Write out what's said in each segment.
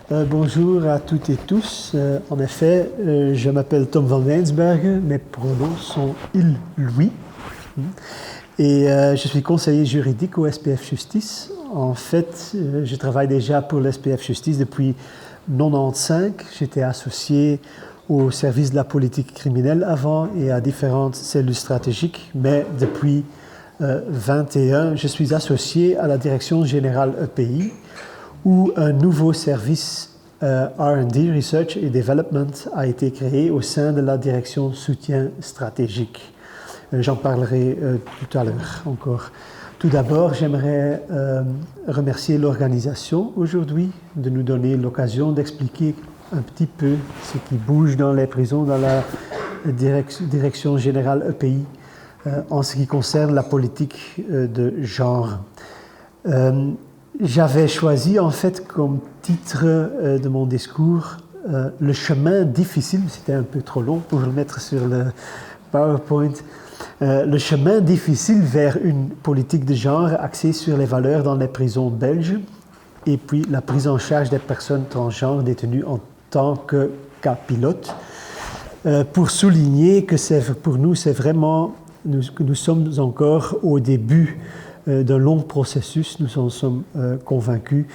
Bonjour à toutes et tous. En effet, je m'appelle Tom van Weinsbergen, mes pronoms sont il, lui. Et je suis conseiller juridique au SPF Justice. En fait, je travaille déjà pour le SPF Justice depuis 1995. J'étais associé au service de la politique criminelle avant et à différentes cellules stratégiques, mais depuis 2021, je suis associé à la direction générale EPI, où un nouveau service R&D, Research et Development, a été créé au sein de la direction soutien stratégique. J'en parlerai tout à l'heure encore. Tout d'abord, j'aimerais remercier l'organisation aujourd'hui de nous donner l'occasion d'expliquer un petit peu ce qui bouge dans les prisons, dans la direction générale EPI, en ce qui concerne la politique de genre. J'avais choisi en fait comme titre de mon discours le chemin difficile, c'était un peu trop long pour le mettre sur le PowerPoint, le chemin difficile vers une politique de genre axée sur les valeurs dans les prisons belges et puis la prise en charge des personnes transgenres détenues en tant que cas pilote, pour souligner que pour nous, c'est vraiment, nous sommes encore au début d'un long processus, nous en sommes convaincus,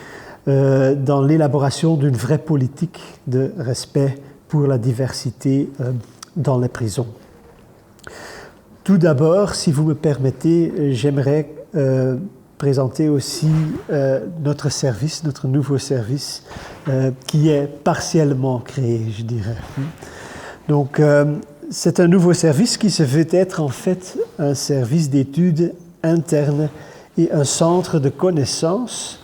dans l'élaboration d'une vraie politique de respect pour la diversité dans les prisons. Tout d'abord, si vous me permettez, j'aimerais présenter aussi notre service, notre nouveau service, qui est partiellement créé, je dirais. Donc, c'est un nouveau service qui se veut être en fait un service d'études interne et un centre de connaissances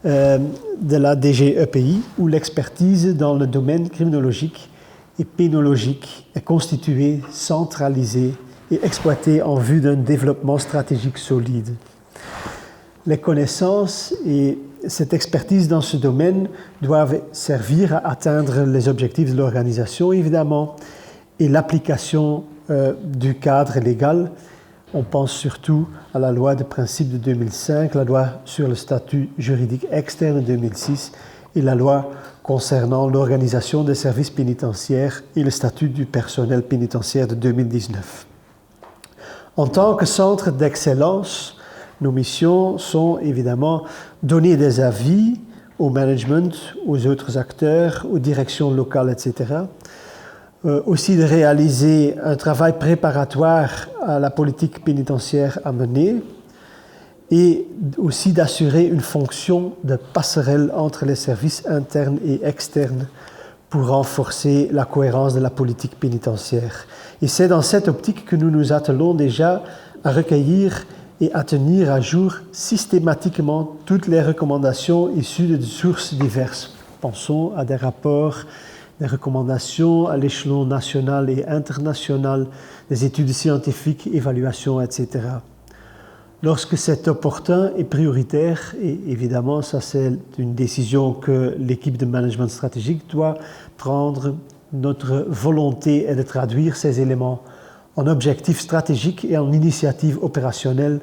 de la DGEPI où l'expertise dans le domaine criminologique et pénologique est constituée, centralisée et exploitée en vue d'un développement stratégique solide. Les connaissances et cette expertise dans ce domaine doivent servir à atteindre les objectifs de l'organisation, évidemment, et l'application du cadre légal. On pense surtout à la loi de principe de 2005, la loi sur le statut juridique externe de 2006 et la loi concernant l'organisation des services pénitentiaires et le statut du personnel pénitentiaire de 2019. En tant que centre d'excellence, nos missions sont évidemment donner des avis au management, aux autres acteurs, aux directions locales, etc., aussi de réaliser un travail préparatoire à la politique pénitentiaire à mener et aussi d'assurer une fonction de passerelle entre les services internes et externes pour renforcer la cohérence de la politique pénitentiaire. Et c'est dans cette optique que nous nous attelons déjà à recueillir et à tenir à jour systématiquement toutes les recommandations issues de sources diverses. Pensons à des rapports, des recommandations à l'échelon national et international, des études scientifiques, évaluations, etc. Lorsque c'est opportun et prioritaire, et évidemment, ça c'est une décision que l'équipe de management stratégique doit prendre, notre volonté est de traduire ces éléments en objectifs stratégiques et en initiatives opérationnelles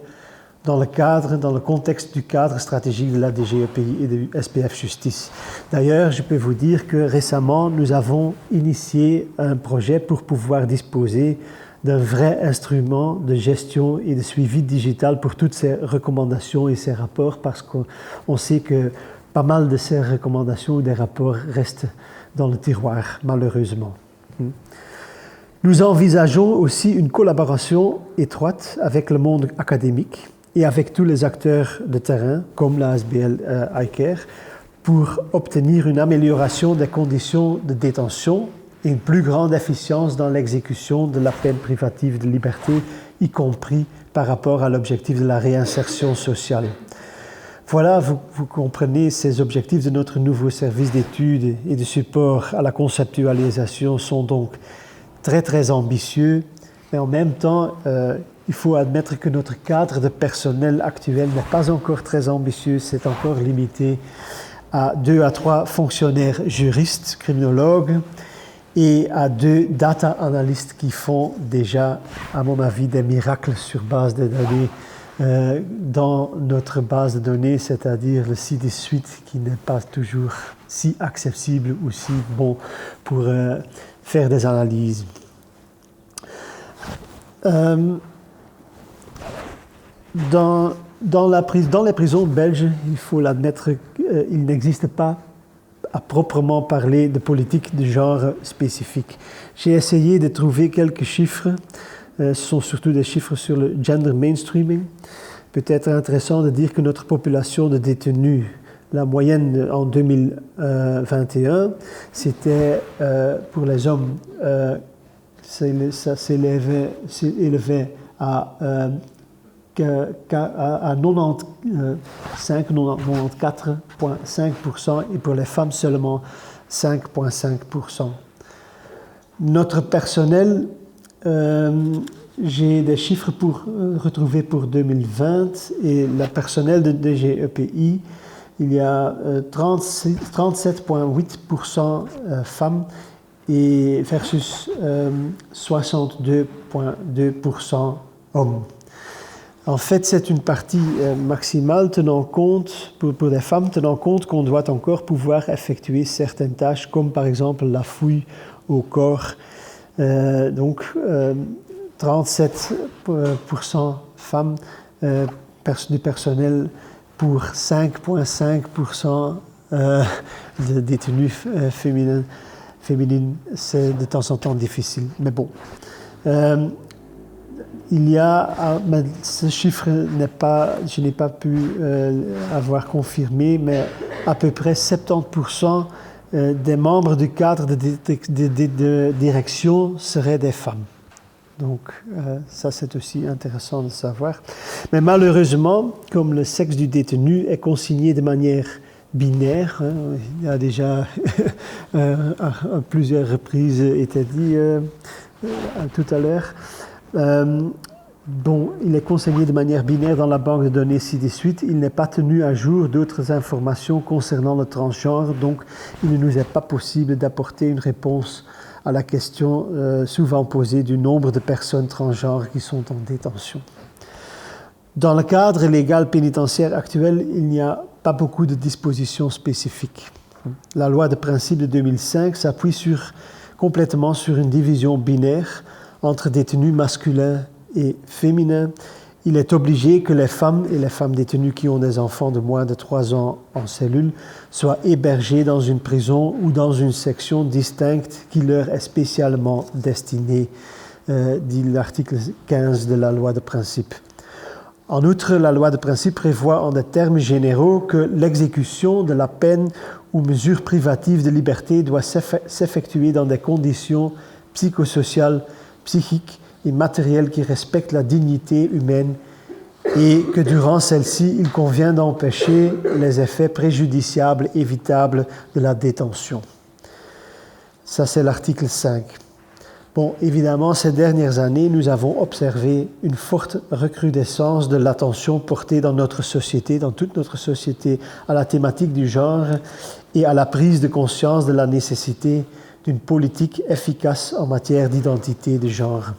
dans le contexte du cadre stratégique de la DGEPI et du SPF Justice. D'ailleurs, je peux vous dire que récemment, nous avons initié un projet pour pouvoir disposer d'un vrai instrument de gestion et de suivi digital pour toutes ces recommandations et ces rapports, parce qu'on sait que pas mal de ces recommandations ou des rapports restent dans le tiroir, malheureusement. Nous envisageons aussi une collaboration étroite avec le monde académique et avec tous les acteurs de terrain, comme la SBL iCare, pour obtenir une amélioration des conditions de détention et une plus grande efficience dans l'exécution de la peine privative de liberté, y compris par rapport à l'objectif de la réinsertion sociale. Voilà, vous comprenez, ces objectifs de notre nouveau service d'études et de support à la conceptualisation sont donc très très ambitieux, mais en même temps, il faut admettre que notre cadre de personnel actuel n'est pas encore très ambitieux, c'est encore limité à 2 à 3 fonctionnaires juristes, criminologues, et à 2 data analystes qui font déjà, à mon avis, des miracles sur base des données dans notre base de données, c'est-à-dire le CD-Suite qui n'est pas toujours si accessible ou si bon pour faire des analyses. Dans les prisons belges, il faut l'admettre, il n'existe pas à proprement parler de politique de genre spécifique. J'ai essayé de trouver quelques chiffres. Ce sont surtout des chiffres sur le gender mainstreaming. Peut-être intéressant de dire que notre population de détenus, la moyenne en 2021, c'était pour les hommes, ça s'élevait à 94,5% et pour les femmes seulement 5,5%. Notre personnel, j'ai des chiffres pour retrouver pour 2020 et le personnel de DGEPI, il y a 37,8% femmes et versus 62,2% hommes. En fait, c'est une partie maximale tenant compte, pour les femmes, tenant compte qu'on doit encore pouvoir effectuer certaines tâches, comme par exemple la fouille au corps. Donc, 37% femmes du personnel pour 5,5% de détenus féminines. C'est de temps en temps difficile, mais bon. Il y a, mais ce chiffre je n'ai pas pu avoir confirmé, mais à peu près 70% des membres du cadre de direction seraient des femmes. Donc ça c'est aussi intéressant de savoir. Mais malheureusement, comme le sexe du détenu est consigné de manière binaire, il y a déjà à plusieurs reprises été dit tout à l'heure, il est consigné de manière binaire dans la banque de données ci-dessus. Il n'est pas tenu à jour d'autres informations concernant le transgenre, donc il ne nous est pas possible d'apporter une réponse à la question souvent posée du nombre de personnes transgenres qui sont en détention. Dans le cadre légal pénitentiaire actuel, il n'y a pas beaucoup de dispositions spécifiques. La loi de principe de 2005 s'appuie complètement sur une division binaire entre détenus masculins et féminins. Il est obligé que les femmes et les femmes détenues qui ont des enfants de moins de 3 ans en cellule soient hébergées dans une prison ou dans une section distincte qui leur est spécialement destinée, dit l'article 15 de la loi de principe. En outre, la loi de principe prévoit en des termes généraux que l'exécution de la peine ou mesure privative de liberté doit s'effectuer dans des conditions psychosociales, psychiques et matérielles qui respectent la dignité humaine et que durant celle-ci, il convient d'empêcher les effets préjudiciables évitables de la détention. Ça, c'est l'article 5. Bon, évidemment, ces dernières années, nous avons observé une forte recrudescence de l'attention portée dans notre société, dans toute notre société, à la thématique du genre et à la prise de conscience de la nécessité d'une politique efficace en matière d'identité de genre.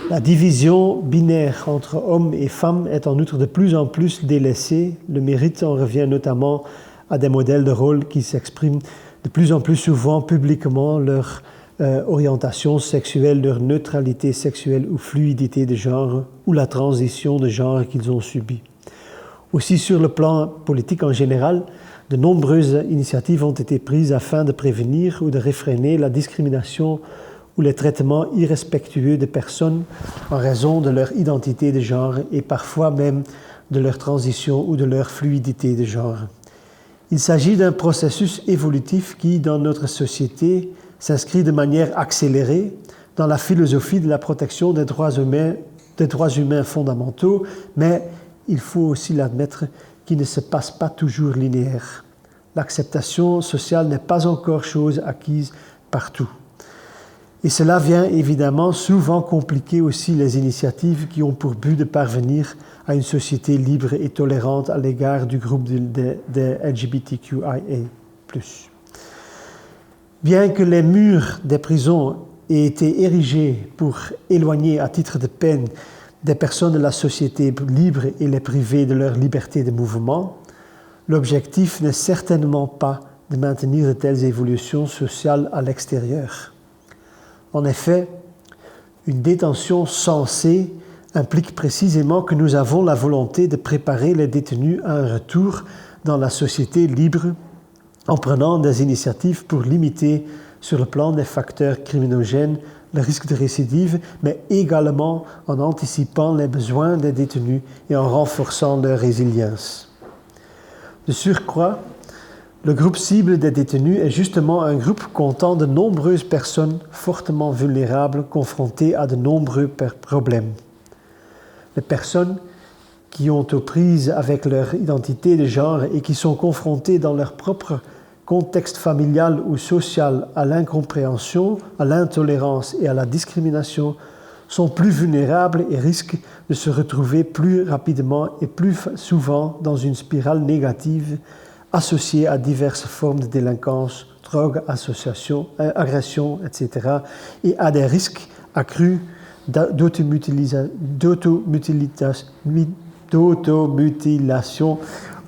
La division binaire entre hommes et femmes est en outre de plus en plus délaissée. Le mérite en revient notamment à des modèles de rôle qui s'expriment de plus en plus souvent publiquement leur orientation sexuelle, leur neutralité sexuelle ou fluidité de genre ou la transition de genre qu'ils ont subie. Aussi sur le plan politique en général, de nombreuses initiatives ont été prises afin de prévenir ou de réfréner la discrimination ou les traitements irrespectueux de personnes en raison de leur identité de genre et parfois même de leur transition ou de leur fluidité de genre. Il s'agit d'un processus évolutif qui, dans notre société, s'inscrit de manière accélérée dans la philosophie de la protection des droits humains fondamentaux, mais il faut aussi l'admettre qu'il ne se passe pas toujours linéaire. L'acceptation sociale n'est pas encore chose acquise partout. Et cela vient évidemment souvent compliquer aussi les initiatives qui ont pour but de parvenir à une société libre et tolérante à l'égard du groupe des LGBTQIA+. Bien que les murs des prisons aient été érigés pour éloigner à titre de peine des personnes de la société libre et les priver de leur liberté de mouvement, l'objectif n'est certainement pas de maintenir de telles évolutions sociales à l'extérieur. En effet, une détention sensée implique précisément que nous avons la volonté de préparer les détenus à un retour dans la société libre en prenant des initiatives pour limiter sur le plan des facteurs criminogènes le risque de récidive, mais également en anticipant les besoins des détenus et en renforçant leur résilience. De surcroît, le groupe cible des détenus est justement un groupe comptant de nombreuses personnes fortement vulnérables confrontées à de nombreux problèmes. Les personnes qui ont aux prises avec leur identité de genre et qui sont confrontées dans leur propre contexte familial ou social à l'incompréhension, à l'intolérance et à la discrimination sont plus vulnérables et risquent de se retrouver plus rapidement et plus souvent dans une spirale négative associée à diverses formes de délinquance, drogue, agression, etc. et à des risques accrus d'automutilation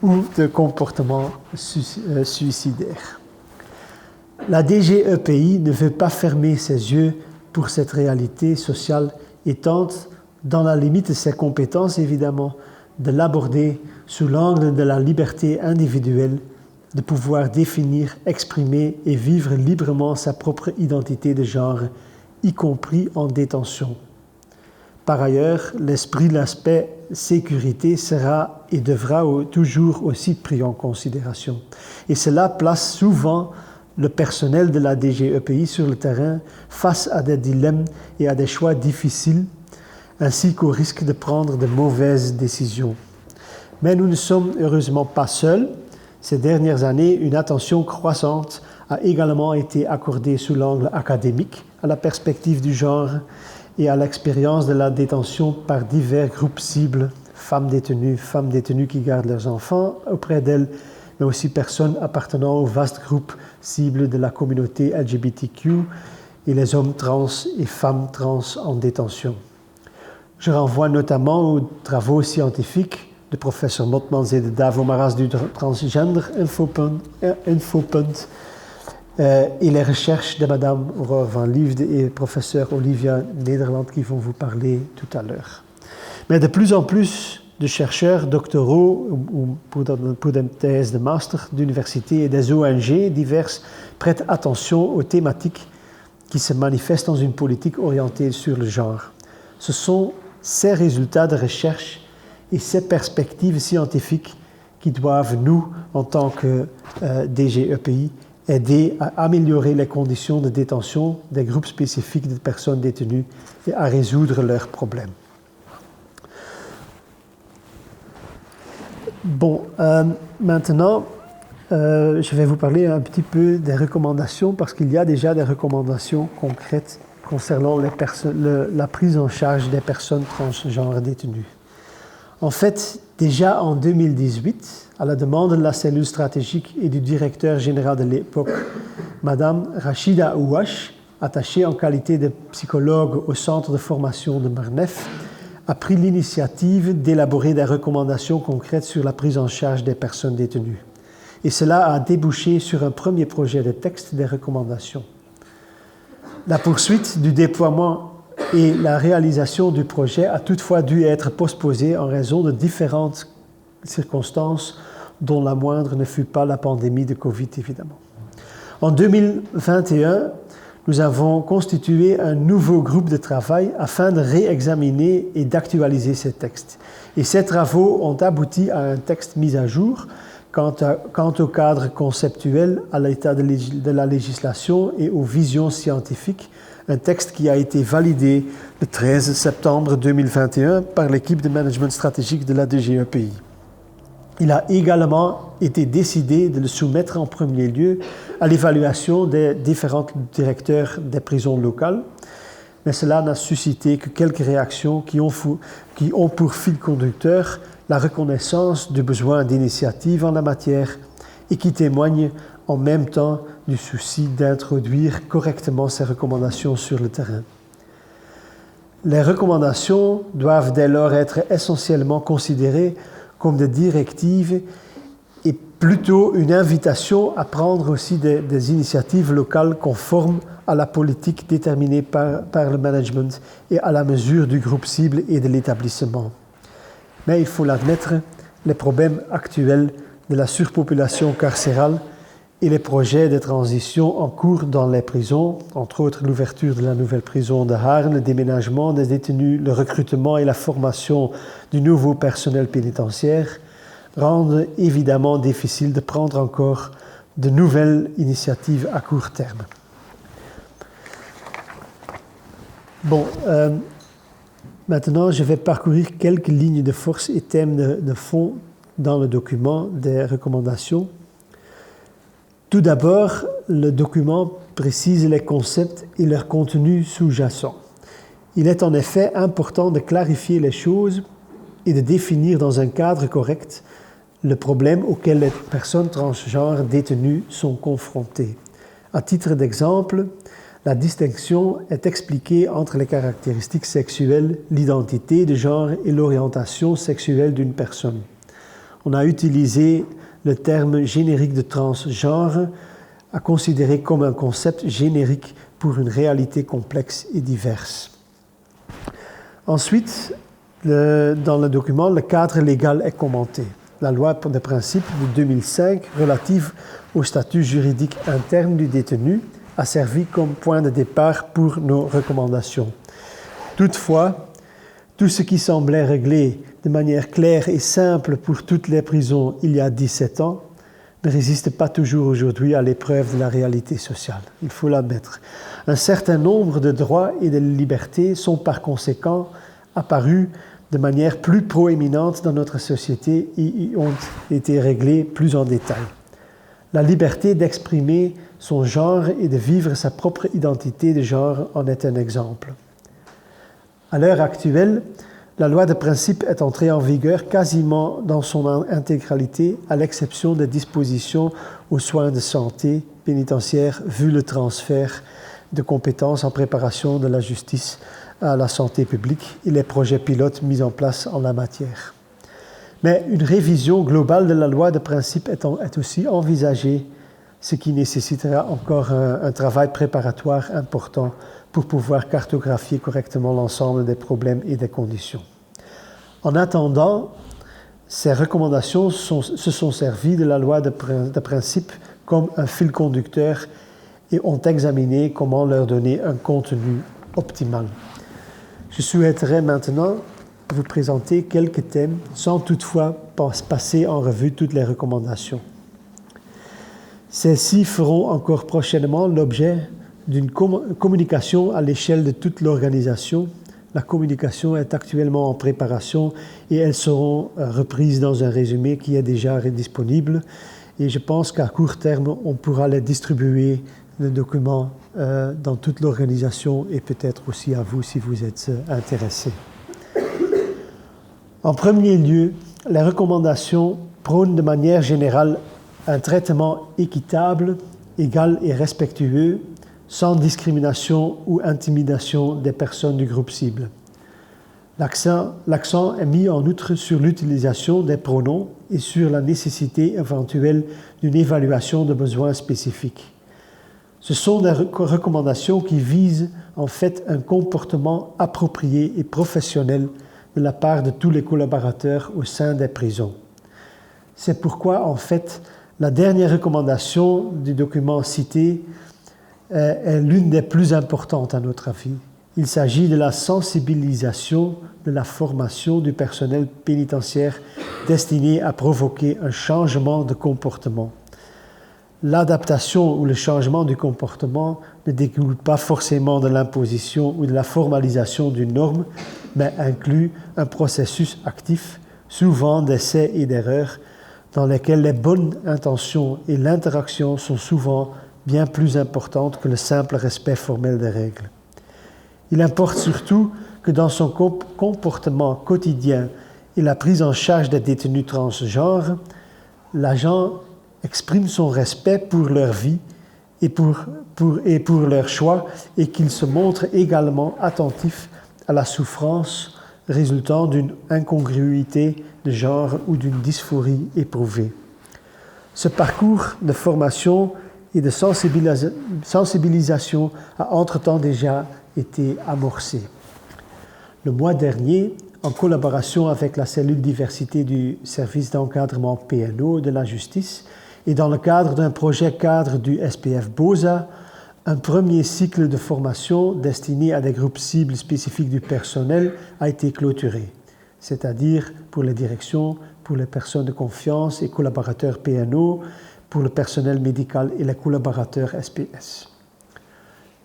ou de comportements suicidaires. La DGEPI ne veut pas fermer ses yeux pour cette réalité sociale et tente, dans la limite de ses compétences évidemment, de l'aborder sous l'angle de la liberté individuelle, de pouvoir définir, exprimer et vivre librement sa propre identité de genre, y compris en détention. Par ailleurs, l'aspect sécurité sera et devra toujours aussi pris en considération. Et cela place souvent le personnel de la DGEPI sur le terrain face à des dilemmes et à des choix difficiles, ainsi qu'au risque de prendre de mauvaises décisions. Mais nous ne sommes heureusement pas seuls. Ces dernières années, une attention croissante a également été accordée sous l'angle académique à la perspective du genre et à l'expérience de la détention par divers groupes cibles, femmes détenues qui gardent leurs enfants auprès d'elles, mais aussi personnes appartenant au vaste groupe cible de la communauté LGBTQ et les hommes trans et femmes trans en détention. Je renvoie notamment aux travaux scientifiques de professeur Motmans et de Davo Maras du Transgender Infopunt et les recherches de Madame Aurore van Liefde et professeur Olivia Nederland qui vont vous parler tout à l'heure. Mais de plus en plus de chercheurs doctoraux ou pour des thèses de master d'université et des ONG diverses prêtent attention aux thématiques qui se manifestent dans une politique orientée sur le genre. Ce sont ces résultats de recherche et ces perspectives scientifiques qui doivent, nous, en tant que DGEPI, aider à améliorer les conditions de détention des groupes spécifiques de personnes détenues et à résoudre leurs problèmes. Bon, maintenant, je vais vous parler un petit peu des recommandations parce qu'il y a déjà des recommandations concrètes concernant la prise en charge des personnes transgenres détenues. En fait, déjà en 2018, à la demande de la cellule stratégique et du directeur général de l'époque, Madame Rachida Ouache, attachée en qualité de psychologue au centre de formation de Marnef, a pris l'initiative d'élaborer des recommandations concrètes sur la prise en charge des personnes détenues. Et cela a débouché sur un premier projet de texte des recommandations. La poursuite du déploiement et la réalisation du projet a toutefois dû être postposée en raison de différentes circonstances dont la moindre ne fut pas la pandémie de Covid, évidemment. En 2021, nous avons constitué un nouveau groupe de travail afin de réexaminer et d'actualiser ces textes. Et ces travaux ont abouti à un texte mis à jour quant au cadre conceptuel, à l'état de la législation et aux visions scientifiques, un texte qui a été validé le 13 septembre 2021 par l'équipe de management stratégique de la DGEPI. Il a également été décidé de le soumettre en premier lieu à l'évaluation des différents directeurs des prisons locales, mais cela n'a suscité que quelques réactions qui ont pour fil conducteur la reconnaissance du besoin d'initiative en la matière et qui témoignent en même temps du souci d'introduire correctement ces recommandations sur le terrain. Les recommandations doivent dès lors être essentiellement considérées comme des directives et plutôt une invitation à prendre aussi des initiatives locales conformes à la politique déterminée par le management et à la mesure du groupe cible et de l'établissement. Mais il faut l'admettre, les problèmes actuels de la surpopulation carcérale et les projets de transition en cours dans les prisons, entre autres l'ouverture de la nouvelle prison de Haarlem, le déménagement des détenus, le recrutement et la formation du nouveau personnel pénitentiaire, rendent évidemment difficile de prendre encore de nouvelles initiatives à court terme. Bon, maintenant je vais parcourir quelques lignes de force et thèmes de fond dans le document des recommandations. Tout d'abord, le document précise les concepts et leur contenu sous-jacent. Il est en effet important de clarifier les choses et de définir dans un cadre correct le problème auquel les personnes transgenres détenues sont confrontées. À titre d'exemple, la distinction est expliquée entre les caractéristiques sexuelles, l'identité de genre et l'orientation sexuelle d'une personne. On a utilisé le terme générique de transgenre à considérer comme un concept générique pour une réalité complexe et diverse. Ensuite, dans le document, le cadre légal est commenté. La loi de principe de 2005 relative au statut juridique interne du détenu a servi comme point de départ pour nos recommandations. Toutefois, tout ce qui semblait réglé de manière claire et simple pour toutes les prisons il y a 17 ans ne résiste pas toujours aujourd'hui à l'épreuve de la réalité sociale. Il faut l'admettre. Un certain nombre de droits et de libertés sont par conséquent apparus de manière plus proéminente dans notre société et ont été réglés plus en détail. La liberté d'exprimer son genre et de vivre sa propre identité de genre en est un exemple. À l'heure actuelle, la loi de principe est entrée en vigueur quasiment dans son intégralité, à l'exception des dispositions aux soins de santé pénitentiaire, vu le transfert de compétences en préparation de la justice à la santé publique et les projets pilotes mis en place en la matière. Mais une révision globale de la loi de principe est aussi envisagée, ce qui nécessitera encore un travail préparatoire important pour pouvoir cartographier correctement l'ensemble des problèmes et des conditions. En attendant, ces recommandations se sont servies de la loi de principe comme un fil conducteur et ont examiné comment leur donner un contenu optimal. Je souhaiterais maintenant vous présenter quelques thèmes sans toutefois passer en revue toutes les recommandations. Celles-ci feront encore prochainement l'objet d'une communication à l'échelle de toute l'organisation. La communication est actuellement en préparation et elles seront reprises dans un résumé qui est déjà disponible. Et je pense qu'à court terme, on pourra les distribuer, le document, dans toute l'organisation et peut-être aussi à vous si vous êtes intéressés. En premier lieu, les recommandations prônent de manière générale un traitement équitable, égal et respectueux, sans discrimination ou intimidation des personnes du groupe cible. L'accent est mis en outre sur l'utilisation des pronoms et sur la nécessité éventuelle d'une évaluation de besoins spécifiques. Ce sont des recommandations qui visent en fait un comportement approprié et professionnel de la part de tous les collaborateurs au sein des prisons. C'est pourquoi en fait la dernière recommandation du document cité est l'une des plus importantes à notre avis. Il s'agit de la sensibilisation de la formation du personnel pénitentiaire destinée à provoquer un changement de comportement. L'adaptation ou le changement du comportement ne découle pas forcément de l'imposition ou de la formalisation d'une norme, mais inclut un processus actif, souvent d'essais et d'erreurs, dans lesquels les bonnes intentions et l'interaction sont souvent bien plus importantes que le simple respect formel des règles. Il importe surtout que dans son comportement quotidien et la prise en charge des détenus transgenres, l'agent exprime son respect pour leur vie et pour leur choix et qu'il se montre également attentif à la souffrance résultant d'une incongruité de genre ou d'une dysphorie éprouvée. Ce parcours de formation et de sensibilisation a entre-temps déjà été amorcé. Le mois dernier, en collaboration avec la cellule diversité du service d'encadrement PNO de la justice et dans le cadre d'un projet cadre du SPF BOSA, un premier cycle de formation destiné à des groupes cibles spécifiques du personnel a été clôturé, c'est-à-dire pour les directions, pour les personnes de confiance et collaborateurs PNO, pour le personnel médical et les collaborateurs SPS.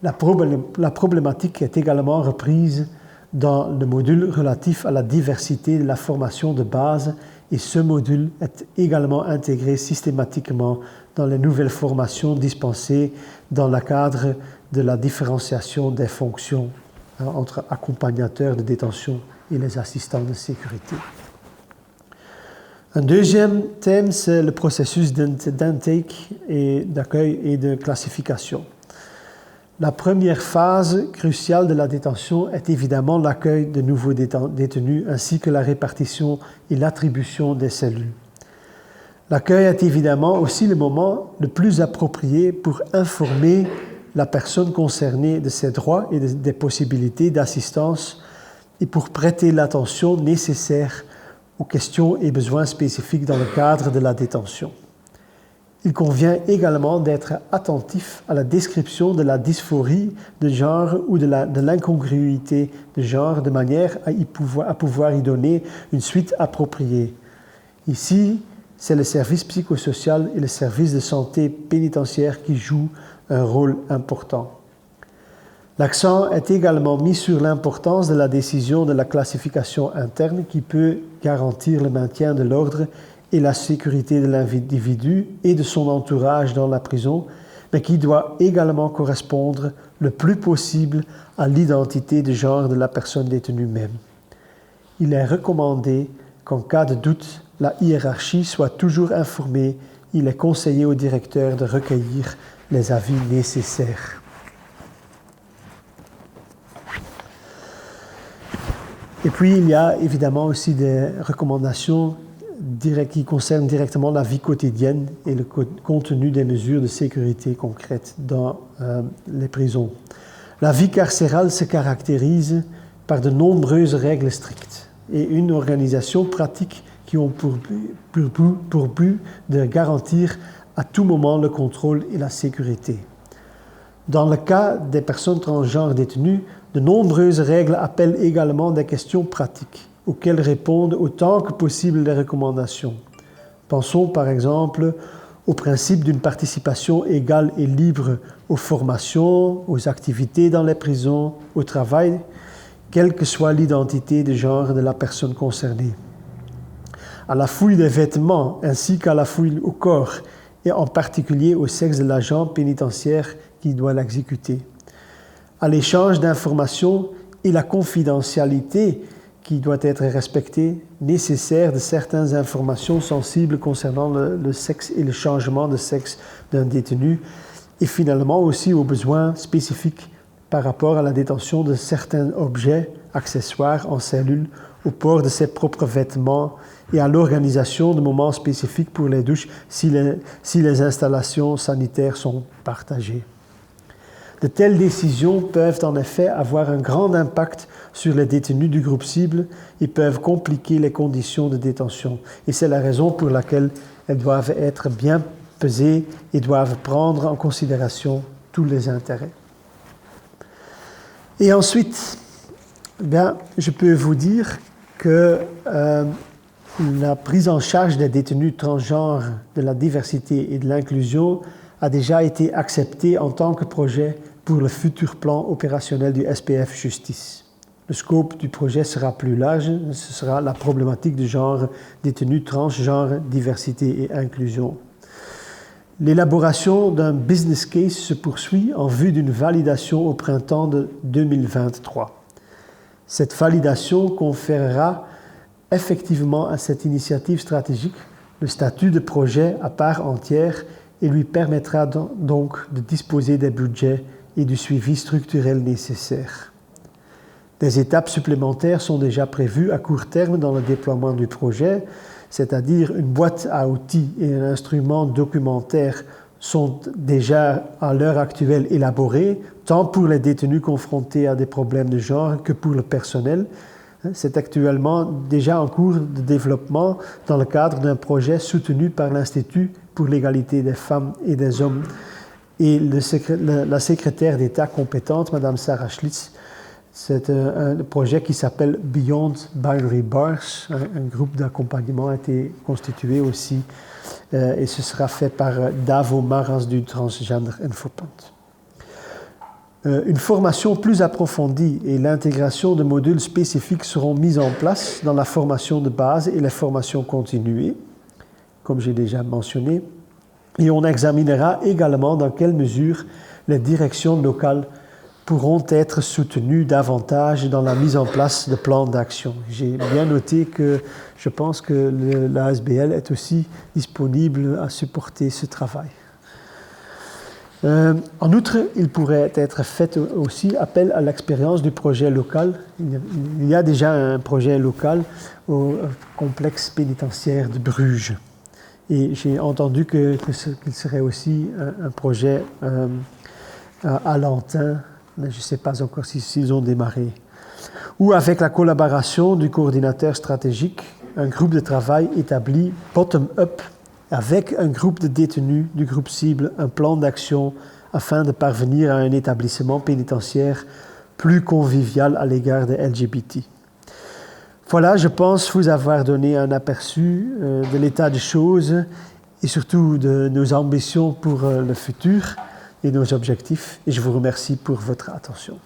La problématique est également reprise dans le module relatif à la diversité de la formation de base et ce module est également intégré systématiquement dans les nouvelles formations dispensées dans le cadre de la différenciation des fonctions entre accompagnateurs de détention et les assistants de sécurité. Un deuxième thème, c'est le processus d'intake et d'accueil et de classification. La première phase cruciale de la détention est évidemment l'accueil de nouveaux détenus ainsi que la répartition et l'attribution des cellules. L'accueil est évidemment aussi le moment le plus approprié pour informer la personne concernée de ses droits et des possibilités d'assistance et pour prêter l'attention nécessaire aux questions et besoins spécifiques dans le cadre de la détention. Il convient également d'être attentif à la description de la dysphorie de genre ou de l'incongruité de genre de manière à pouvoir y donner une suite appropriée. Ici, c'est le service psychosocial et le service de santé pénitentiaire qui jouent un rôle important. L'accent est également mis sur l'importance de la décision de la classification interne qui peut garantir le maintien de l'ordre et la sécurité de l'individu et de son entourage dans la prison, mais qui doit également correspondre le plus possible à l'identité de genre de la personne détenue même. Il est recommandé qu'en cas de doute, la hiérarchie soit toujours informée. Il est conseillé au directeur de recueillir les avis nécessaires. Et puis, il y a évidemment aussi des recommandations qui concernent directement la vie quotidienne et le contenu des mesures de sécurité concrètes dans les prisons. La vie carcérale se caractérise par de nombreuses règles strictes et une organisation pratique qui ont pour but de garantir à tout moment le contrôle et la sécurité. Dans le cas des personnes transgenres détenues, de nombreuses règles appellent également des questions pratiques auxquelles répondent autant que possible les recommandations. Pensons par exemple au principe d'une participation égale et libre aux formations, aux activités dans les prisons, au travail, quelle que soit l'identité de genre de la personne concernée. À la fouille des vêtements ainsi qu'à la fouille au corps et en particulier au sexe de l'agent pénitentiaire qui doit l'exécuter. À l'échange d'informations et la confidentialité qui doit être respectée, nécessaire de certaines informations sensibles concernant le sexe et le changement de sexe d'un détenu, et finalement aussi aux besoins spécifiques par rapport à la détention de certains objets, accessoires en cellule, au port de ses propres vêtements et à l'organisation de moments spécifiques pour les douches si les installations sanitaires sont partagées. De telles décisions peuvent en effet avoir un grand impact sur les détenus du groupe cible et peuvent compliquer les conditions de détention. Et c'est la raison pour laquelle elles doivent être bien pesées et doivent prendre en considération tous les intérêts. Et ensuite, je peux vous dire que la prise en charge des détenus transgenres, de la diversité et de l'inclusion a déjà été acceptée en tant que projet pour le futur plan opérationnel du SPF Justice. Le scope du projet sera plus large, ce sera la problématique du genre détenu transgenre, diversité et inclusion. L'élaboration d'un business case se poursuit en vue d'une validation au printemps de 2023. Cette validation conférera effectivement à cette initiative stratégique le statut de projet à part entière et lui permettra donc de disposer des budgets et du suivi structurel nécessaire. Des étapes supplémentaires sont déjà prévues à court terme dans le déploiement du projet, c'est-à-dire une boîte à outils et un instrument documentaire sont déjà à l'heure actuelle élaborés, tant pour les détenus confrontés à des problèmes de genre que pour le personnel. C'est actuellement déjà en cours de développement dans le cadre d'un projet soutenu par l'Institut pour l'égalité des femmes et des hommes. Et la secrétaire d'État compétente, Mme Sarah Schlitz, c'est un projet qui s'appelle Beyond Binary Bars. Un groupe d'accompagnement a été constitué aussi et ce sera fait par Davo Maras du Transgender Infopunt. Une formation plus approfondie et l'intégration de modules spécifiques seront mises en place dans la formation de base et la formation continuée, comme j'ai déjà mentionné. Et on examinera également dans quelle mesure les directions locales pourront être soutenues davantage dans la mise en place de plans d'action. J'ai bien noté que je pense que l'ASBL est aussi disponible à supporter ce travail. En outre, il pourrait être fait aussi appel à l'expérience du projet local. Il y a déjà un projet local au complexe pénitentiaire de Bruges. Et j'ai entendu qu'il serait aussi un projet à Lantin, mais je ne sais pas encore s'ils ont démarré. Ou avec la collaboration du coordinateur stratégique, un groupe de travail établi bottom-up avec un groupe de détenus du groupe cible, un plan d'action afin de parvenir à un établissement pénitentiaire plus convivial à l'égard des LGBT. Voilà, je pense vous avoir donné un aperçu de l'état des choses et surtout de nos ambitions pour le futur et nos objectifs. Et je vous remercie pour votre attention.